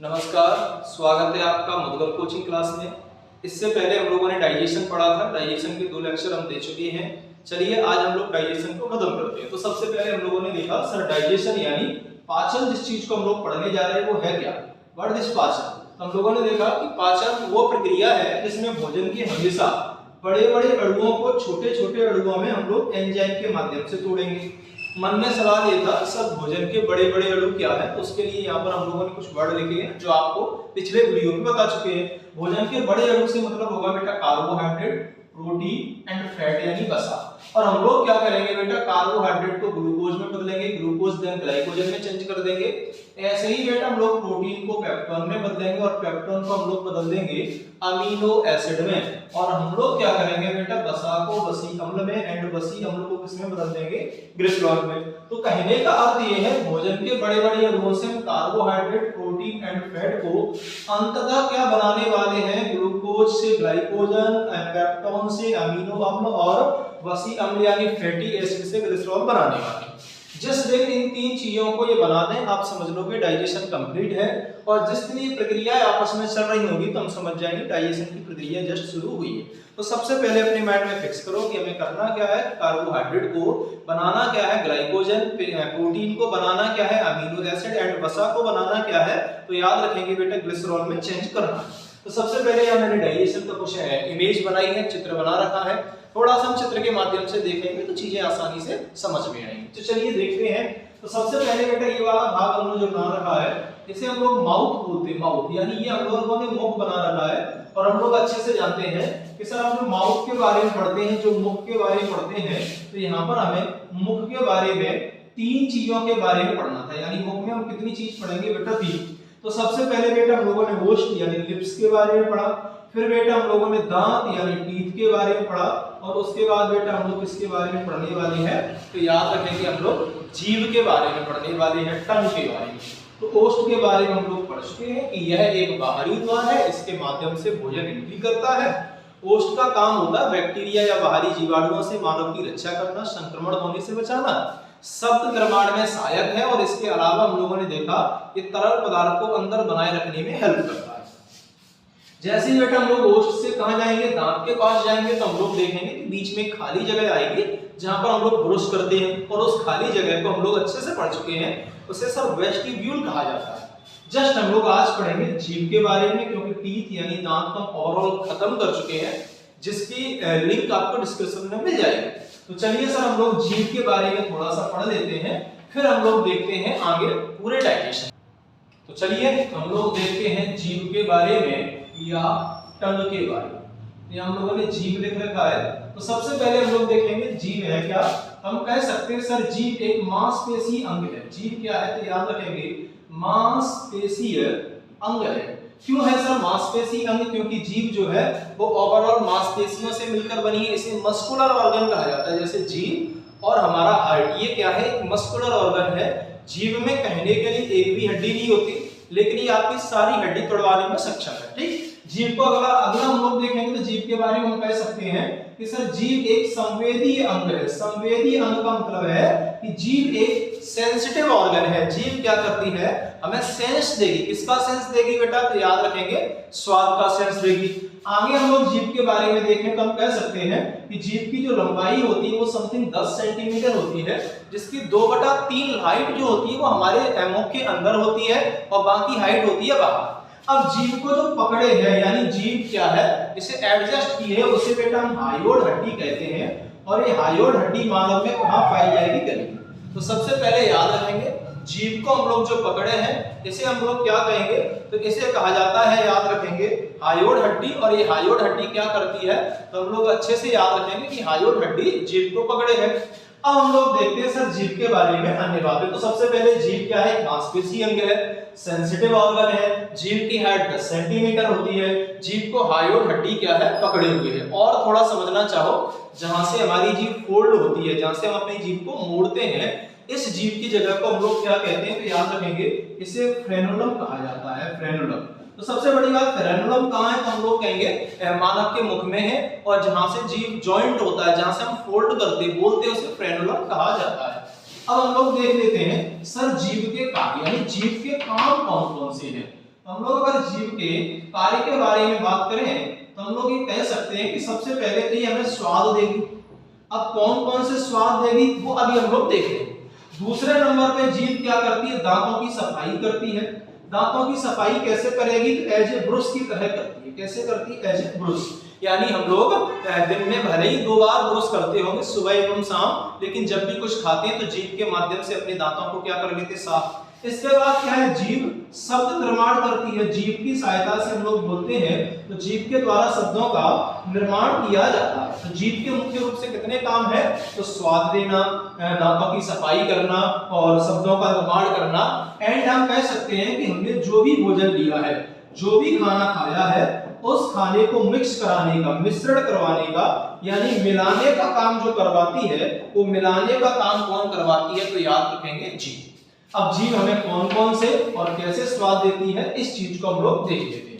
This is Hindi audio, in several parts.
नमस्कार, स्वागत है आपका मुद्गल कोचिंग क्लास में। इससे पहले हम लोगों ने डाइजेशन पढ़ा था। डाइजेशन के 2 लेक्चर हम दे चुके हैं। चलिए आज हम लोग डाइजेशन को खत्म करते हैं। तो सबसे पहले हम लोगों ने देखा सर डाइजेशन यानी पाचन, जिस चीज को हम लोग पढ़ने जा रहे हैं वो है क्या, व्हाट इज पाचन। तो हम लोगों ने देखा कि पाचन वो प्रक्रिया है जिसमें भोजन की हमेशा बड़े बड़े अणुओं को छोटे छोटे अणुओं में हम लोग एंजाइम के माध्यम से तोड़ेंगे। मन में सवाल ये था सर भोजन के बड़े बड़े अणु क्या है, तो उसके लिए यहाँ पर हम लोगों ने कुछ वर्ड लिखे हैं जो आपको पिछले वीडियो में बता चुके हैं। भोजन के बड़े अणु से मतलब होगा बेटा कार्बोहाइड्रेट, प्रोटीन एंड फैट यानी वसा। और हम लोग क्या करेंगे बेटा, कार्बोहाइड्रेट को ग्लूकोज में बदलेंगे, ग्लूकोज देन ग्लाइकोजन में चेंज कर देंगे। ऐसे ही बेटा हम लोग प्रोटीन को पेप्टोन में बदलेंगे और पेप्टोन को हम लोग बदल देंगे अमीनो एसिड में। और हम लोग क्या करेंगे बेटा, वसा को वसी अम्ल में एंड वसी अम्ल को किसमें बदल देंगे, ग्लिसरॉल में। तो कहने का अर्थ ये है भोजन के बड़े बड़े अणुओं से हम कार्बोहाइड्रेट, प्रोटीन एंड फैट को अंततः क्या बनाने वाले हैं, ग्लूकोज से ग्लाइकोजन, पेप्टोन से अमीनो अम्ल और वसी अम्ल यानी फैटी एसिड से ग्लिसरॉल बनाने वाले। जिस दिन इन 3 चीजों को ये बना दें आप समझ लोगे डाइजेशन कंप्लीट है। और जिस दिन ये प्रक्रिया आपस में चल रही होगी तो हम समझ जाएंगे डाइजेशन की प्रक्रिया जस्ट शुरू हुई है। तो सबसे पहले अपने माइंड में फिक्स करो कि हमें करना क्या है, कार्बोहाइड्रेट को बनाना क्या है ग्लाइकोजन, प्रोटीन को बनाना क्या है अमीनो एसिड एंड वसा को बनाना क्या है, तो याद रखेंगे बेटा ग्लिसरॉल में चेंज करना। तो सबसे पहले यहाँ मैंने डाइजेशन का कुछ इमेज बनाई है, चित्र बना रखा है। थोड़ा सा हम चित्र के माध्यम से देखेंगे तो चीजें आसानी से समझ में आएंगी। तो चलिए देखते हैं। तो सबसे पहले बेटा ये वाला भाग हमने जो बना रखा है इसे हम लोग माउथ बोलते हैं। माउथ यानी ये हम लोगों ने मुख बना रखा है। और हम लोग अच्छे से जानते हैं कि सर हम जो माउथ के बारे में पढ़ते हैं, जो मुख के बारे में पढ़ते हैं, तो यहाँ पर हमें मुख के बारे में 3 चीजों के बारे में पढ़ना था। यानी मुख में हम कितनी चीज पढ़ेंगे बेटा, 3। तो सबसे पहले बेटा हम लोगों ने होस्ट यानी लिप्स के बारे में पढ़ा। फिर बेटा हम लोगों ने दांत यानी टीथ के बारे में पढ़ा। और उसके बाद बेटा हम लोग किसके बारे में पढ़ने वाले हैं, तो याद रखेंगे हम लोग जीभ के बारे में पढ़ने वाले हैं, टंग के बारे में। तो ओष्ठ के बारे में हम लोग पढ़ चुके हैं कि यह एक बाहरी द्वार है, इसके माध्यम से भोजन एंट्री करता है। ओष्ठ का काम होता है बैक्टीरिया या बाहरी जीवाणुओं से मानव की रक्षा करना, संक्रमण होने से बचाना। शब्द निर्माण में सहायक है और इसके अलावा हम लोगों ने देखा कि तरल पदार्थ को अंदर बनाए रखने में हेल्प करता है। जैसे ही बेटा हम लोग ओष्ठ से कहां जाएंगे, दांत के पास जाएंगे, तो हम लोग देखेंगे कि बीच में खाली जगह आएगी जहां पर हम लोग ब्रश करते हैं। और उस खाली जगह को हम लोग अच्छे से पढ़ चुके हैं, उसे सब वेस्टिब्यूल कहा जाता है। जस्ट हम लोग आज पढ़ेंगे जीभ के बारे में, क्योंकि टीथ यानी दांत को ओवरऑल खत्म कर चुके हैं, जिसकी लिंक आपको डिस्क्रिप्शन में मिल जाएगी। तो चलिए सर हम लोग जीभ के बारे में थोड़ा सा पढ़ लेते हैं, फिर हम लोग देखते हैं आगे पूरे डाइजेशन। तो चलिए हम लोग देखते हैं जीभ के बारे में या टंग के बारे में। ये हम लोगों ने जीभ लिख रखा है। तो सबसे पहले हम लोग देखेंगे जीभ है क्या। हम कह सकते हैं सर जीभ एक मांसपेशी अंग है। जीभ क्या है, तो याद रखेंगे मांसपेशीय अंग है। क्यों है सर मांसपेशी अंग, क्योंकि जीभ जो है वो ओवरऑल मांसपेशियों से मिलकर बनी है। इसे मस्कुलर ऑर्गन कहा जाता है। जैसे जीभ और हमारा हार्ट, ये क्या है, एक मस्कुलर ऑर्गन है। जीभ में कहने के लिए एक भी हड्डी नहीं होती, लेकिन ये आपकी सारी हड्डी तोड़वाने में सक्षम है। ठीक, जीभ को अगला हम लोग देखेंगे तो जीभ के बारे में हम कह सकते हैं कि सर जीभ एक संवेदी अंग है। संवेदी अंग का मतलब है कि जीभ एक सेंसिटिव ऑर्गन है। जीभ क्या करती है, हमें सेंस देगी। किसका सेंस देगी बेटा, तो याद रखेंगे स्वाद का सेंस देगी। आगे हम लोग जीभ के बारे में देखें तो हम कह सकते हैं कि जीभ की जो लंबाई होती है वो समथिंग 10 सेंटीमीटर होती है, जिसकी 2/3 हाइट जो होती है वो हमारे मुख के अंदर होती है और बाकी हाइट होती है बाहर। अब जीभ को जो पकड़े है, यानी जीभ क्या है, इसे एडजस्ट की है, उसे बेटा हम हायोड हड्डी कहते हैं। और ये हायोड हड्डी मानव में कहां पाई जाएगी, गले में। तो सबसे पहले याद रखेंगे जीभ को हम लोग जो पकड़े हैं इसे हम लोग क्या कहेंगे, तो इसे कहा जाता है, याद रखेंगे हायोड हड्डी। और ये हायोड हड्डी क्या करती है, तो हम लोग अच्छे से याद रखेंगे कि हायोड हड्डी जीभ को पकड़े है। अब हम लोग देखते हैं सर जीभ के बारे में अन्य बातें। तो सबसे पहले जीभ क्या है, मांसपेशी अंग है, सेंसिटिव ऑर्गन है। जीभ की हाइट 10 सेंटीमीटर होती है। जीभ को हायोड हड्डी क्या है, पकड़े हुए है। और थोड़ा समझना चाहो, जहां से हमारी जीभ फोल्ड होती है, जहां से हम अपनी जीभ को मोड़ते हैं, इस जीभ की जगह को हम लोग क्या कहते हैं, तो याद रखेंगे इसे फ्रेनुलम कहा जाता है। फ्रेनुलम। तो सबसे बड़ी बात फ्रेनुलम कहाँ है, तो हम लोग कहेंगे मानव के मुख में है। और जहां से जीभ जॉइंट होता है, जहां से हम फोल्ड करते बोलते हैं, उसे फ्रेनुलम कहा जाता है। अब हम लोग देख लेते हैं सर जीभ के कार्य यानी जीभ के काम कौन कौन से हैं। हम लोग अगर जीव के कार्य के बारे में बात करें तो हम लोग ये कह सकते हैं कि सबसे पहले तो ये हमें स्वाद देगी। अब कौन कौन से स्वाद देगी वो अभी हम लोग देखेंगे। दूसरे नंबर पे जीव क्या करती है, दांतों की सफाई करती है। दांतों की सफाई कैसे करेगी, तो एज ए ब्रश की तरह करती है। कैसे करती है, एज ए ब्रश, यानी हम लोग दिन में भले ही 2 बार ब्रश करते होंगे, सुबह एवं शाम, लेकिन जब भी कुछ खाते हैं तो जीभ के माध्यम से अपने दांतों को क्या कर लेते हैं, साफ। इसके बाद क्या है, जीभ शब्द निर्माण करती है। जीभ की सहायता से हम लोग बोलते हैं, तो जीभ के द्वारा शब्दों का निर्माण किया जाता है। तो जीभ के मुख्य रूप से कितने काम है, तो स्वाद देना, दांतों की सफाई करना और शब्दों का निर्माण करना। एंड हम कह सकते हैं कि हमने जो भी भोजन लिया है, जो भी खाना खाया है, उस खाने को मिक्स कराने का, मिश्रण करवाने का, यानी मिलाने का काम जो करवाती है, वो मिलाने का काम कौन करवाती है, तो याद रखेंगे जीभ। अब जीभ हमें कौन कौन से और कैसे स्वाद देती है, इस चीज को हम लोग देख लेते हैं।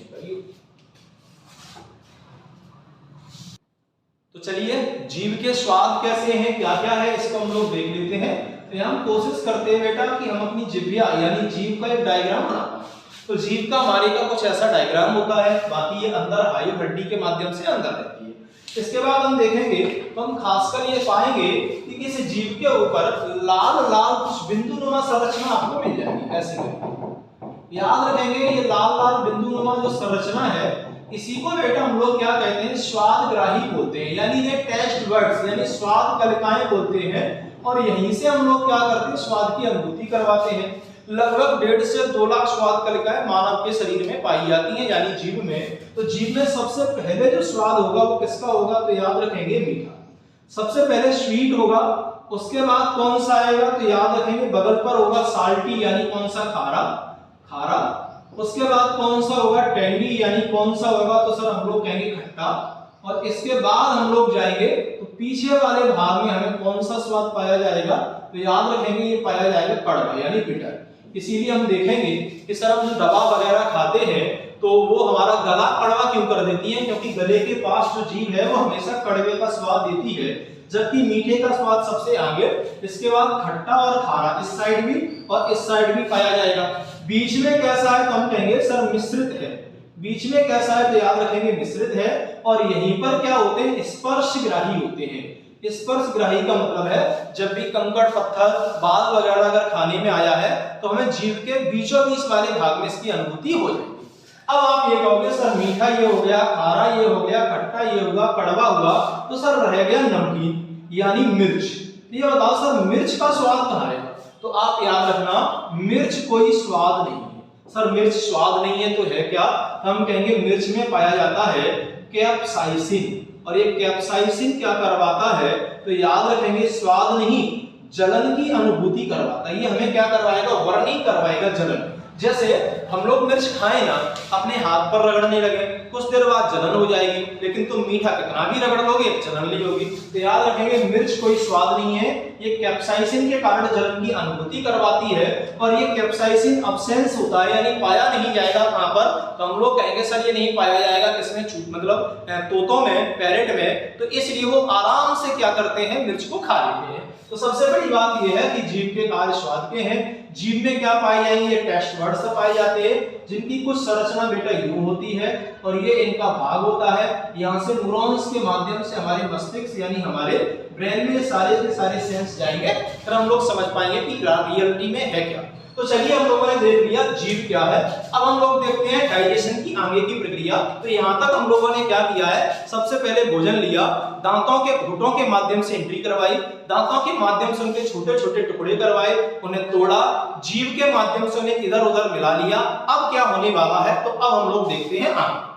तो चलिए, जीभ के स्वाद कैसे हैं, क्या क्या है, इसको हम लोग देख लेते हैं। तो हम कोशिश करते हैं बेटा कि हम अपनी जिह्वा यानी जीभ का एक डायग्राम बना पाए। तो जीभ का हमारे का कुछ ऐसा डायग्राम होता है, बाकी ये अंदर हाई हड्डी के माध्यम से अंदर रहती है। इसके बाद हम देखेंगे तो हम खासकर ये पाएंगे कि किसी जीभ के ऊपर लाल लाल कुछ बिंदुनुमा संरचना आपको मिल जाएगी। ऐसे करके याद रखेंगे, ये लाल लाल बिंदुनुमा जो संरचना है, इसी को बेटा हम लोग क्या कहते हैं, स्वादग्राही बोलते हैं, यानी ये टेस्ट बड्स यानी स्वाद कलिकाएं बोलते हैं। और यहीं से हम लोग क्या करते हैं, स्वाद की अनुभूति करवाते हैं। लगभग 1.5 से 2 लाख स्वाद कलिकाएं मानव के शरीर में पाई जाती हैं, यानी जीभ में। तो जीभ में सबसे पहले जो स्वाद होगा वो किसका होगा, तो याद रखेंगे मीठा। सबसे पहले स्वीट होगा, उसके बाद कौन सा आएगा, तो याद रखेंगे बगल पर होगा साल्टी, यानी कौन सा, खारा खारा। उसके बाद कौन सा होगा, टेंगी, यानी कौन सा होगा, तो सर हम लोग कहेंगे खट्टा। और इसके बाद हम लोग जाएंगे तो पीछे वाले भाग में हमें कौन सा स्वाद पाया जाएगा, तो याद रखेंगे ये पाया जाएगा कड़वा, यानी बिटर। इसीलिए हम देखेंगे कि सर हम जो दवा वगैरह खाते हैं तो वो हमारा गला कड़वा क्यों कर देती है, क्योंकि गले के पास जो जीभ है वो हमेशा कड़वे का स्वाद देती है, जबकि मीठे का स्वाद सबसे आगे। इसके बाद खट्टा और खारा इस साइड भी और इस साइड भी पाया जाएगा। बीच में कैसा है, तो हम कहेंगे सर मिश्रित है। बीच में कैसा है, तो याद रखेंगे मिश्रित है। और यहीं पर क्या होते हैं, स्पर्शग्राही होते हैं। स्पर्शग्राही का मतलब है जब भी कंकड़ पत्थर बाल वगैरह अगर खाने में आया है तो हमें जीभ के बीचों बीच वाले भाग में इसकी अनुभूति हो जाएगी। अब आप ये कहोगे सर मीठा ये हो गया, खारा ये हो गया, खट्टा ये होगा, कड़वा हुआ, तो सर रह गया नमकीन यानी मिर्च। ये बताओ सर मिर्च का स्वाद कहाँ है, तो आप याद रखना मिर्च कोई स्वाद नहीं है। सर मिर्च स्वाद नहीं है तो है क्या, हम कहेंगे मिर्च में पाया जाता है कैप्साइसिन। और ये कैप्साइसिन क्या करवाता है, तो याद रखेंगे स्वाद नहीं, जलन की अनुभूति करवाता है। ये हमें क्या करवाएगा, वर्णी करवाएगा, जलन। जैसे हम लोग मिर्च खाएं ना, अपने हाथ पर रगड़ने लगे, कुछ देर बाद जलन हो जाएगी, लेकिन तुम मीठा कितना भी रगड़ लोगे जलन नहीं होगी। तो याद रखेंगे मिर्च कोई स्वाद नहीं है, ये कैप्साइसिन के कारण जलन की अनुभूति करवाती है। और ये कैप्साइसिन अब्सेंस होता है, यानी पाया नहीं जाएगा कहां पर, तो हम लोग कहेंगे सर ये नहीं पाया जाएगा किसमें, मतलब तोतों में, पैरेट में। तो इसलिए वो आराम से क्या करते हैं, मिर्च को खा लेते हैं। तो सबसे बड़ी बात यह है कि जीभ के कार्य स्वाद के हैं। जीभ में क्या पाए जाएंगे, ये टेस्ट बड्स पाए जाते हैं, जिनकी कुछ संरचना बेटा यूं होती है और ये इनका भाग होता है। यहाँ से न्यूरॉन्स के माध्यम से हमारे मस्तिष्क यानी हमारे ब्रेन में सारे के सारे सेंस जाएंगे, फिर हम लोग समझ पाएंगे कि रियलिटी में है क्या। तो चलिए हम लोगों ने देख लिया जीभ क्या है। अब हम लोग देखते हैं डाइजेशन की आगे की प्रक्रिया। तो यहाँ तक हम लोगों ने क्या किया है, सबसे पहले भोजन लिया, दांतों के घुटों के माध्यम से एंट्री करवाई, दांतों के माध्यम से उनके छोटे छोटे टुकड़े करवाए, उन्हें तोड़ा, जीभ के माध्यम से उन्हें इधर उधर मिला लिया। अब क्या होने वाला है, तो अब हम लोग देखते हैं आगे।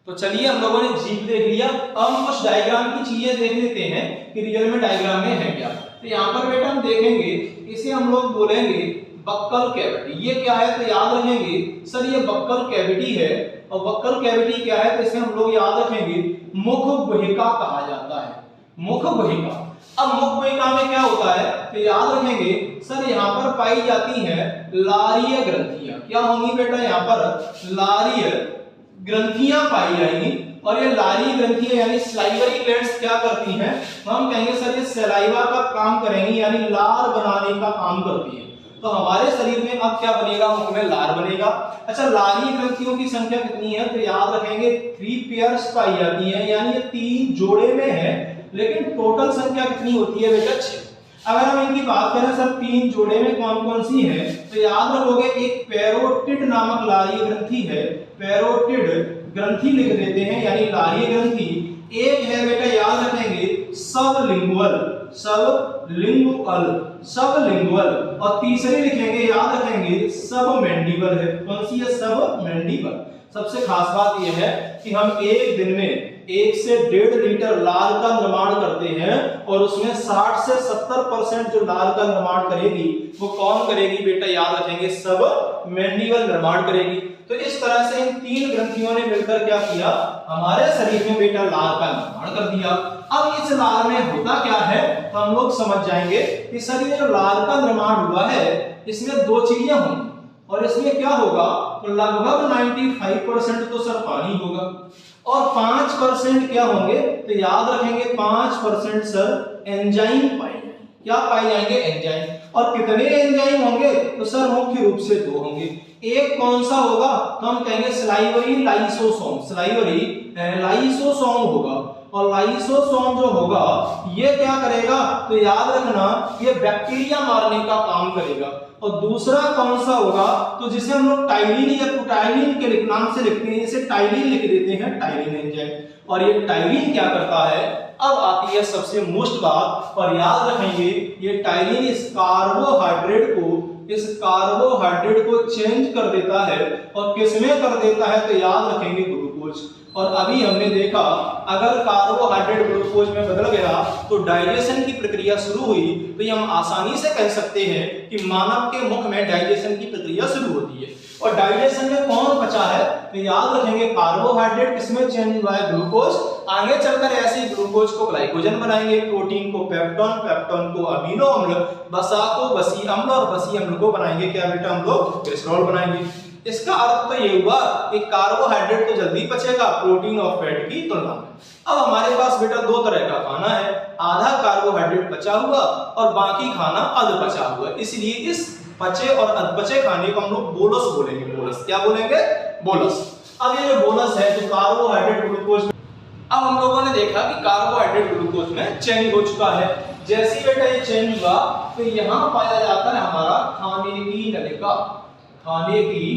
तो चलिए हम लोगों ने जीभ देख लिया, अब हम कुछ डायग्राम की चीजें देख लेते हैं कि रियल में डायग्राम में है क्या। तो यहाँ पर बेटा हम देखेंगे, इसे हम लोग बोलेंगे बक्कल कैविटी। ये क्या है, तो याद रखेंगे सर ये बक्कल कैविटी है। और बक्कल कैविटी क्या है, तो इसे हम लोग याद रखेंगे मुख गुहिका कहा जाता है, मुख गुहिका। अब मुख गुहिका में क्या होता है, तो याद रखेंगे सर यहाँ पर पाई जाती है लारीय ग्रंथियां। क्या होंगी बेटा, यहाँ पर लारीय ग्रंथियां पाई जाएंगी। और ये लारी ग्रंथियां यानी सलाइवरी ग्लैंड्स क्या करती हैं, हम कहेंगे सर ये सलाइवा का काम करेंगी, यानी लार बनाने का काम करती है। तो हमारे शरीर में अब क्या बनेगा, मुख में लार बनेगा। अच्छा, लारीय ग्रंथियों की संख्या कितनी है, तो याद रखेंगे 3 पेयर्स पाई जाती है, यानी ये 3 जोड़े में है, लेकिन टोटल संख्या कितनी होती है बेटा 6। अगर हम इनकी बात करें सर 3 जोड़े में कौन कौन सी है, तो याद रखोगे एक पैरोटिड नामक लारीय ग्रंथि है, पैरोटिड ग्रंथि लिख देते हैं, यानी लारीय ग्रंथि। एक है बेटा याद रखेंगे सबलिंगुअल, सबलिंगुअल, सबलिंगुअल, और तीसरी लिखेंगे याद रखेंगे सबमैंडिबल है। कौन सी है, सबमैंडिबल। सबसे खास बात यह है कि हम एक दिन में 1 से 1.5 लीटर लार का निर्माण करते हैं, और उसमें 60 से 70% जो लार का निर्माण करेगी वो कौन करेगी बेटा, याद रखेंगे सबमैंडिबल निर्माण करेगी। तो इस तरह से इन 3 ग्रंथियों ने मिलकर क्या किया, हमारे शरीर में बेटा लार का निर्माण कर दिया। अब इस लार में होता क्या है, तो हम लोग समझ जाएंगे कि सर ये जो लार का निर्माण हुआ है इसमें 2 चीजें होंगी, और इसमें क्या होगा, तो लगभग 95% तो सर पानी होगा, और 5% क्या होंगे, तो याद रखेंगे 5% सर एंजाइम पाए जाएंगे। क्या पाए जाएंगे, एंजाइम। और कितने एंजाइम होंगे, तो सर मुख्य रूप से 2 होंगे। एक कौन सा होगा, तो हम कहेंगे स्लाइवरी लाइसोसोम, स्लाइवरी लाइसोसोम होगा, और लाइसोसोम जो होगा ये क्या करेगा, तो याद रखना ये बैक्टीरिया मारने का काम करेगा। और दूसरा कौन सा होगा, तो जिसे हम लोग टाइलिन या कुटाइलिन के नाम से लिखते हैं, इसे टाइलिन लिख देते हैं, टाइलिन एंजाइम। और ये टाइलिन क्या करता है, अब आती है सबसे मोस्ट बात, और याद रखेंगे ये टाइलिन इस कार्बोहाइड्रेट को चेंज कर देता है, और किसमें कर देता है, तो याद रखेंगे ग्लूकोज। और अभी हमने देखा अगर कार्बोहाइड्रेट ग्लूकोज में बदल गया तो डाइजेशन की प्रक्रिया शुरू हुई, तो ये हम आसानी से कह सकते हैं कि मानव के मुख में डाइजेशन की प्रक्रिया शुरू होती है। और डाइजेशन में कौन बचा है, तो याद रखेंगे कार्बोहाइड्रेट किसमें चेंज हुआ है, ग्लूकोज। आगे चलकर ऐसे ग्लूकोज को ग्लाइकोजन बनाएंगे, प्रोटीन को पेप्टोन, पेप्टोन को अमीनो अम्ल, वसा को वसी अम्ल, और वसी अम्ल को बनाएंगे क्या बेटा, हम लोग कोलेस्ट्रॉल बनाएंगे। इसका अर्थ तो ये हुआ कि कार्बोहाइड्रेट तो जल्दी पचेगा प्रोटीन और फैट की तुलना में। अब हमारे पास बेटा 2 तरह का खाना है, आधा कार्बोहाइड्रेट पचा हुआ और बाकी खाना अध पचा हुआ, इसलिए इस पचे और अधपचे खाने को हम लोग बोलस बोलेंगे। बोलस क्या बोलेंगे, बोलस। अब ये जो बोलस है जो कार्बोहाइड्रेट ग्लूकोज, अब हम लोगों ने देखा कि कार्बोहाइड्रेट ग्लूकोज में चेंज हो चुका है। जैसे ही बेटा ये चेंज हुआ तो यहाँ पाया जाता है हमारा खाने की नलिका, खाने की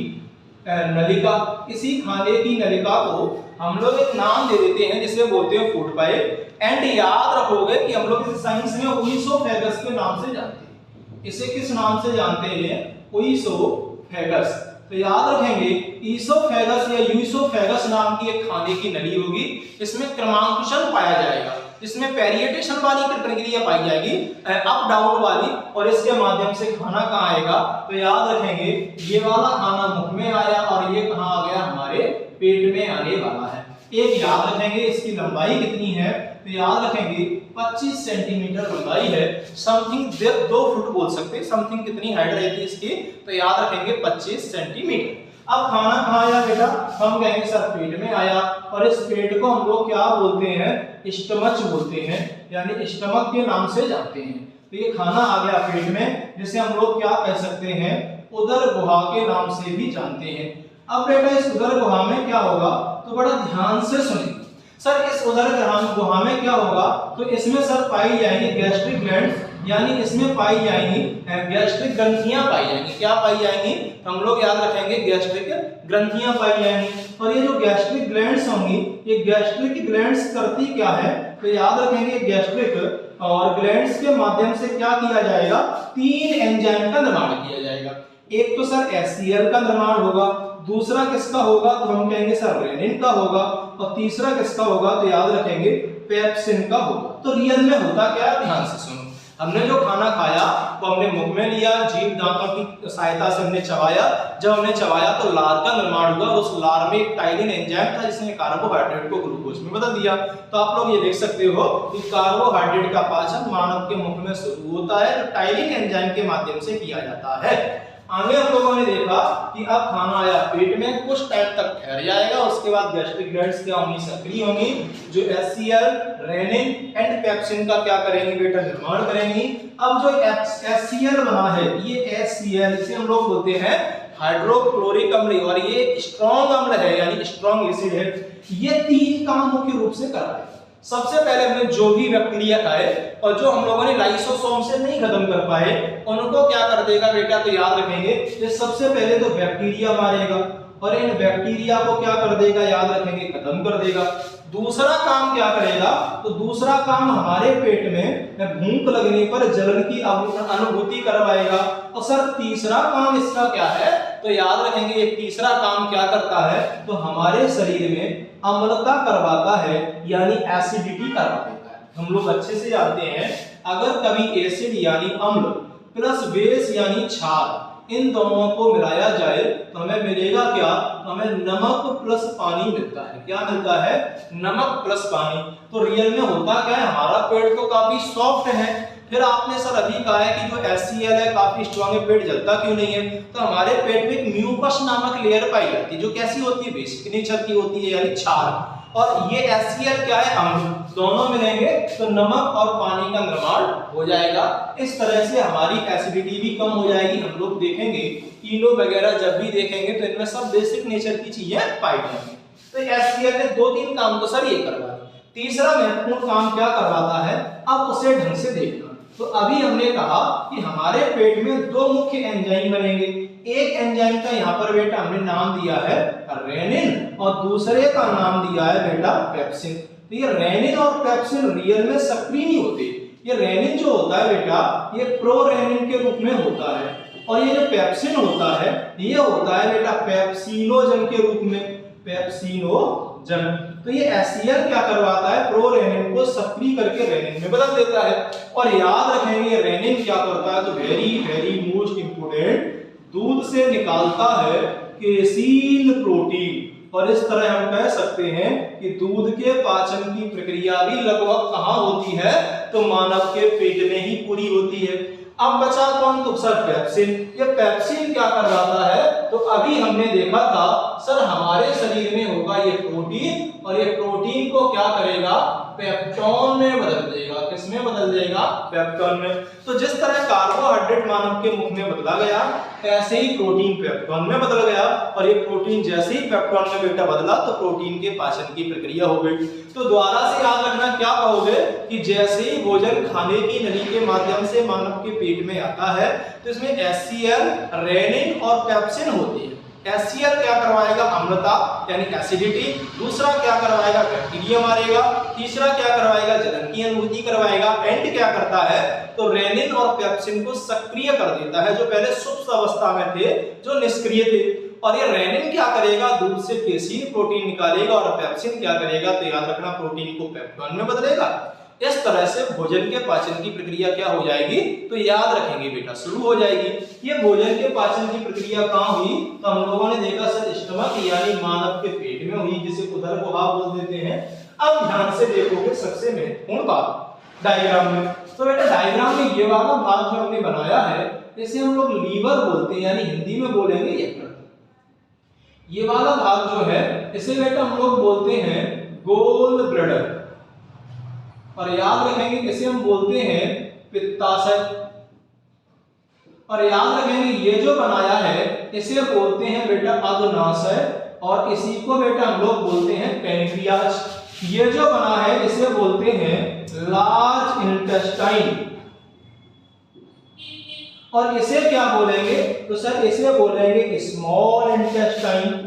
नलिका। इसी खाने की नलिका को हम लोग एक नाम दे देते हैं जिसे बोलते हैं फूड पाइप। एंड याद रखोगे कि हम लोग इसे साइंस में ओइसोफेगस के नाम से जानते हैं। इसे किस नाम से जानते हैं, ओइसोफेगस। तो याद रखेंगे ईसोफेगस या यूसोफेगस नाम की एक खाने की नली होगी, इसमें क्रमांकन पाया जाएगा, इसमें पेरिएटेशन वाली प्रक्रिया पाई जाएगी, अप डाउन वाली, और इसके माध्यम से खाना कहाँ आएगा, तो याद रखेंगे ये वाला खाना मुख में आया और ये कहाँ आ गया, हमारे पेट में आने वाला है। एक याद रखेंगे इसकी लंबाई कितनी है, तो याद रखेंगे 25 सेंटीमीटर लंबाई है, समथिंग 2 फुट बोल सकते हैं, समथिंग कितनी हाइट रहती है इसकी, तो याद रखेंगे 25 सेंटीमीटर। अब खाना कहाँ आया बेटा, हम कहेंगे सर पेट में आया, और इस पेट को हम लोग क्या बोलते हैं, स्टमच बोलते हैं, यानी स्टमक के नाम से जानते हैं। तो ये खाना आ गया पेट में, जिसे हम लोग क्या कह सकते हैं, उदर गुहा के नाम से भी जानते हैं। अब बेटा इस उदर गुहा में क्या होगा, तो बड़ा ध्यान से सुनिए सर, इस उदर गुहा में क्या होगा, तो इसमें सर पाई जाएंगी गैस्ट्रिक ग्लैंड्स, यानी इसमें पाई जाएंगी गैस्ट्रिक ग्रंथियां पाई जाएंगी। क्या पाई जाएंगी, हम लोग याद रखेंगे गैस्ट्रिक ग्रंथियां पाई जाएंगी। और ये जो गैस्ट्रिक ग्लैंड्स होंगी, ये गैस्ट्रिक ग्लैंड्स करती क्या है, तो याद रखेंगे गैस्ट्रिक और ग्लैंड्स के माध्यम से क्या किया जाएगा, 3 एंजाइम का निर्माण किया जाएगा। एक तो सर HCl का निर्माण होगा, दूसरा किसका होगा, तो हम कहेंगे सर रेनिन का होगा, और तीसरा किसका होगा, तो याद रखेंगे पेप्सिन का होगा। तो रियल में होता क्या है, ध्यान से सुनो। हमने जो खाना खाया वो हमने मुख में लिया, जीभ दांतों की सहायता से हमने चबाया, जब हमने चबाया तो लार का निर्माण हुआ, उस लार में एक टाइलिन एंजाइम था जिसने कार्बोहाइड्रेट को ग्लूकोज में बदल दिया। तो आप लोग ये देख सकते हो कि कार्बोहाइड्रेट का पाचन मानव के मुख में शुरू होता है, तो टाइलिन एंजाइम के माध्यम से किया जाता है। आगे हम लोगों ने देखा कि अब खाना आया पेट में, कुछ टाइम तक ठहर जाएगा, उसके बाद गैस्ट्रिक ग्लैंड्स क्या होंगी, सक्रिय होंगी, जो HCl, रेनिन एंड पेप्सिन का क्या करेंगे बेटा, निर्माण करेंगी। अब जो HCl बना है, ये HCl इसे हम लोग बोलते हैं हाइड्रोक्लोरिक अम्ल, और ये स्ट्रॉन्ग अम्ल है यानी स्ट्रॉन्ग एसिड है। ये 3 काम मुख्य रूप से कर रहा है। सबसे पहले हमने जो भी बैक्टीरिया खाए और जो हम लोगों ने लाइसोसोम से नहीं खत्म कर पाए, उनको क्या कर देगा बेटा, तो याद रखेंगे ये सबसे पहले तो बैक्टीरिया मारेगा और इन बैक्टीरिया को क्या कर देगा, याद रखेंगे, खत्म कर देगा। दूसरा काम क्या करेगा, तो दूसरा काम हमारे पेट में भूख लगने पर जलन की अनुभूति करवाएगा। और सर तीसरा काम इसका क्या है, तो याद रखेंगे ये तीसरा काम क्या करता है, तो हमारे शरीर में अम्लता करवाता है यानी एसिडिटी करवा देता है। हम लोग अच्छे से जानते हैं अगर कभी एसिड यानी अम्ल प्लस बेस यानी क्षार इन दोनों को मिलाया जाए तो हमें मिलेगा क्या, तो हमें नमक प्लस पानी मिलता है। क्या मिलता है, नमक प्लस पानी। तो रियल में होता क्या है, हमारा पेट तो काफी सॉफ्ट है, फिर आपने सर अभी कहा है कि जो HCl है काफी स्ट्रॉन्ग है, पेट जलता क्यों नहीं है, तो हमारे पेट में एक म्यूकस नामक लेयर पाई जाती है जो कैसी होती है, बेसिक नेचर की होती है यानी क्षार, और ये HCl क्या है, अम्ल। दोनों मिलेंगे तो नमक और पानी का निर्माण हो जाएगा। इस तरह से हमारी एसिडिटी भी कम हो जाएगी। हम लोग देखेंगे कीलो वगैरह जब भी देखेंगे तो इनमें सब बेसिक नेचर की चीजें पाई जाएंगी। तो HCl ने 2-3 काम तो सर ये करवा दिए। तीसरा महत्वपूर्ण काम क्या करवाता है, अब उसे ढंग से देखना। तो अभी हमने कहा कि हमारे पेट में 2 मुख्य एंजाइम बनेंगे। एक एंजाइम का यहाँ पर बेटा हमने नाम दिया है रेनिन और दूसरे का नाम दिया है बेटा पेप्सिन। तो ये रेनिन और पेप्सिन रियल में सक्रिय नहीं होते। ये रेनिन जो होता है बेटा ये प्रोरेनिन के रूप में होता है, और ये जो पेप्सिन होता है ये होता है बेटा पेप्सिनोजन के रूप में, पेप्सिनोजन। तो ये HCl क्या करवाता है, प्रोरेनिन को सक्रिय करके रेनिन में बदल देता है। और याद रखेंगे रेनिन क्या करता है, तो वेरी मोस्ट इंपोर्टेंट, दूध से निकालता है केसीन प्रोटीन। और इस तरह हम कह सकते हैं कि दूध के पाचन की प्रक्रिया भी लगभग कहां होती है, तो मानव के पेट में ही पूरी होती है। अब बचा कौन, तो सर पेप्सिन। ये पेप्सिन क्या करवाता है, तो अभी हमने देखा था सर हमारे शरीर में होगा ये प्रोटीन, और ये प्रोटीन को क्या करेगा, पेप्टोन में बदल देगा। किसमें बदल देगा, पेप्टोन में। तो जिस तरह कार्बोहाइड्रेट मानव के मुख में बदला गया, ऐसे ही प्रोटीन पेप्टोन में बदल गया, और ये प्रोटीन जैसे ही पेप्टोन में बेटा बदला तो प्रोटीन के पाचन की प्रक्रिया हो गई। तो द्वारा से याद रखना क्या कहोगे कि जैसे ही भोजन खाने की नली के माध्यम से मानव के पेट में आता है तो इसमें HCl, रेनिन और पेप्सिन होती है। HCl क्या करवाएगा, अम्लता यानी एसिडिटी। दूसरा क्या करवाएगा, बैक्टीरिया मारेगा। तीसरा क्या करवाएगा, जलन की अनुभूति करवाएगा। एंड क्या करता है, तो रेनिन और पेप्सिन को सक्रिय कर देता है, जो पहले सुप्त अवस्था में थे, जो निष्क्रिय थे। और ये रेनिन क्या करेगा, दूध से केसीन प्रोटीन निकालेगा, और पेप्सिन क्या करेगा, तो याद रखना प्रोटीन को पेप्टोन में बदलेगा। इस तरह से भोजन के पाचन की प्रक्रिया क्या हो जाएगी, तो याद रखेंगे बेटा शुरू हो जाएगी। ये भोजन के पाचन की प्रक्रिया कहां हुई, तो हम लोगों ने देखा सर स्टमक यानी मानव के पेट में हुई, जिसे उदरकोहा बोल देते हैं। अब ध्यान से देखोगे सबसे महत्वपूर्ण बात डायग्राम में, तो बेटा डायग्राम में ये वाला भाग जो हमने बनाया है इसे हम लोग लीवर बोलते हैं, यानी हिंदी में बोलेंगे यकृत। ये वाला भाग जो है इसे बेटा हम लोग बोलते हैं गोल ब्लैडर, और याद रखेंगे इसे हम बोलते हैं पित्ताशय। और याद रखेंगे ये जो बनाया है इसे बोलते हैं बेटा अग्नाशय, और इसी को बेटा हम लोग बोलते हैं पैनक्रियाज। ये जो बना है इसे बोलते हैं लार्ज इंटेस्टाइन, और इसे क्या बोलेंगे, तो सर इसे बोलेंगे स्मॉल इंटेस्टाइन।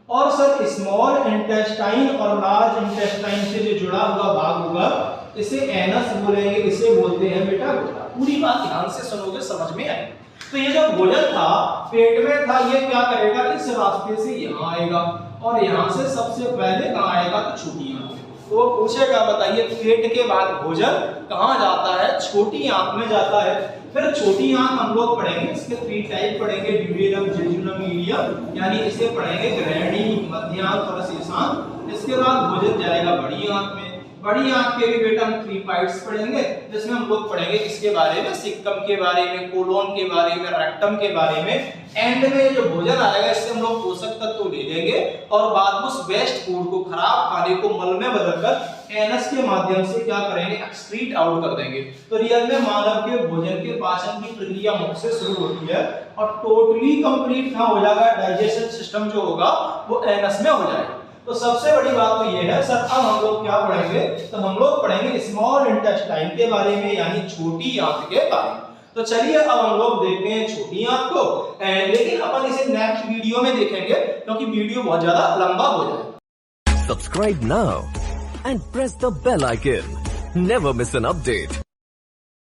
और सर स्मॉल इंटेस्टाइन और लार्ज इंटेस्टाइन से जो जुड़ा हुआ भाग होगा इसे एनस बोलेंगे, इसे बोलते हैं बेटा गोला। पूरी बात ध्यान से सुनोगे समझ में आएगी। तो ये जो भोजन था पेट में था, ये क्या करेगा, इस रास्ते से यहाँ आएगा, और यहाँ से सबसे पहले कहाँ आएगा, तो छोटी आंत में। तो वो पूछेगा बताइए पेट के बाद भोजन कहाँ जाता है, छोटी आंत में जाता है। फिर छोटी आंत हम लोग पढ़ेंगे, इसके 3 टाइप पढ़ेंगे, ड्यूडेनम, जेजुनम, मीडियम, यानी इसे पढ़ेंगे ग्रहणी, मध्यांत और शीर्षांत। इसके बाद भोजन जाएगा बड़ी आंत में, बड़ी आंत के भी बेटा हम 3 पार्ट्स पढ़ेंगे, जिसमें हम लोग पढ़ेंगे इसके बारे में, सिक्कम के बारे में, कोलोन के बारे में, रेक्टम के बारे में। एंड में जो भोजन आएगा इससे हम लोग पोषक तत्व ले लेंगे और बाद में उस वेस्ट फूड को, खराब खाने को मल में बदलकर एनस के माध्यम से क्या करेंगे, एक्सक्रीट आउट कर देंगे। तो रियल में मानव के भोजन के पाचन की प्रक्रिया मुख से शुरू होती है और टोटली कंप्लीट कहां हो जाएगा, डाइजेशन सिस्टम जो होगा वो एनस में हो जाएगा। तो सबसे बड़ी बात तो ये है सर, अब हम लोग क्या पढ़ेंगे, तो हम लोग पढ़ेंगे स्मॉल इंटेस्टाइन के बारे में, यानी छोटी आंत के बारे में। तो चलिए अब हम लोग देखते हैं छोटी आंत को, लेकिन अपन इसे नेक्स्ट वीडियो में देखेंगे क्योंकि वीडियो बहुत ज्यादा लंबा हो जाएगा। Subscribe now and press the bell icon. Never miss an update.